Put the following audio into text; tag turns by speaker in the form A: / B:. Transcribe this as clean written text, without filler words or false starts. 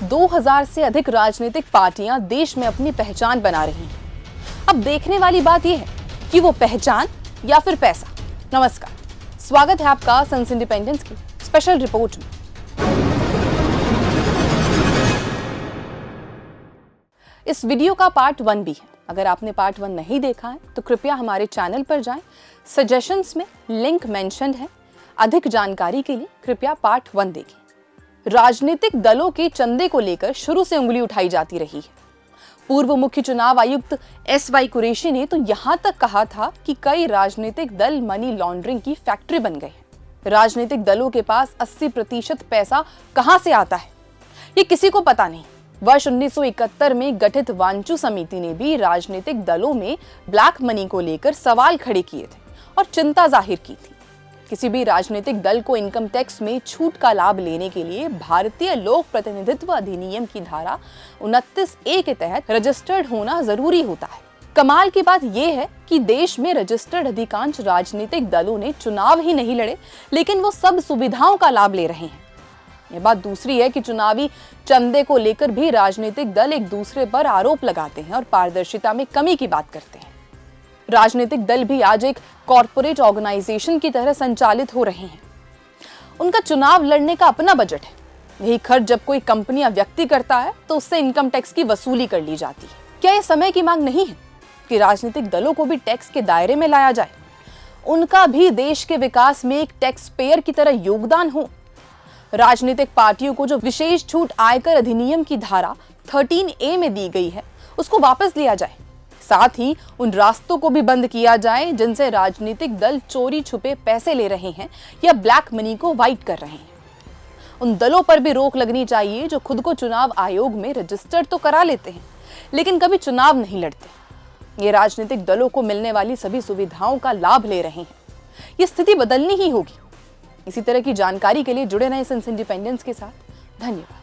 A: 2000 से अधिक राजनीतिक पार्टियां देश में अपनी पहचान बना रही हैं। अब देखने वाली बात यह है कि वो पहचान या फिर पैसा। नमस्कार, स्वागत है आपका सन्स इंडिपेंडेंस की स्पेशल रिपोर्ट में। इस वीडियो का पार्ट 1 भी है। अगर आपने पार्ट 1 नहीं देखा है तो कृपया हमारे चैनल पर जाएं। सजेशंस में लिंक मेंशन्ड है। अधिक जानकारी के लिए कृपया पार्ट 1 देखें। राजनीतिक दलों के चंदे को लेकर शुरू से उंगली उठाई जाती रही है। पूर्व मुख्य चुनाव आयुक्त SY कुरैशी ने तो यहां तक कहा था कि कई राजनीतिक दल मनी लॉन्ड्रिंग की फैक्ट्री बन गए हैं। राजनीतिक दलों के पास 80% पैसा कहां से आता है, ये किसी को पता नहीं। वर्ष 1971 में गठित वांचू समिति ने भी राजनीतिक दलों में ब्लैक मनी को लेकर सवाल खड़े किए थे और चिंता जाहिर की थी। किसी भी राजनीतिक दल को इनकम टैक्स में छूट का लाभ लेने के लिए भारतीय लोक प्रतिनिधित्व अधिनियम की धारा 29A के तहत रजिस्टर्ड होना जरूरी होता है। कमाल की बात यह है कि देश में रजिस्टर्ड अधिकांश राजनीतिक दलों ने चुनाव ही नहीं लड़े, लेकिन वो सब सुविधाओं का लाभ ले रहे हैं। ये बात दूसरी है कि चुनावी चंदे को लेकर भी राजनीतिक दल एक दूसरे पर आरोप लगाते हैं और पारदर्शिता में कमी की बात करते हैं। राजनीतिक दल भी आज एक कॉरपोरेट ऑर्गेनाइजेशन की तरह संचालित हो रहे हैं। उनका चुनाव लड़ने का अपना बजट है। यही खर्च जब कोई कंपनी या व्यक्ति करता है तो उससे इनकम टैक्स की वसूली कर ली जाती है। क्या यह समय की मांग नहीं है कि राजनीतिक दलों को भी टैक्स के दायरे में लाया जाए? उनका भी देश के विकास में एक टैक्स पेयर की तरह योगदान हो। राजनीतिक पार्टियों को जो विशेष छूट आयकर अधिनियम की धारा 13A में दी गई है, उसको वापस लिया जाए। साथ ही उन रास्तों को भी बंद किया जाए जिनसे राजनीतिक दल चोरी छुपे पैसे ले रहे हैं या ब्लैक मनी को वाइट कर रहे हैं। उन दलों पर भी रोक लगनी चाहिए जो खुद को चुनाव आयोग में रजिस्टर्ड तो करा लेते हैं, लेकिन कभी चुनाव नहीं लड़ते। ये राजनीतिक दलों को मिलने वाली सभी सुविधाओं का लाभ ले रहे हैं। ये स्थिति बदलनी ही होगी। इसी तरह की जानकारी के लिए जुड़े रहें सन्स इंडिपेंडेंस के साथ। धन्यवाद।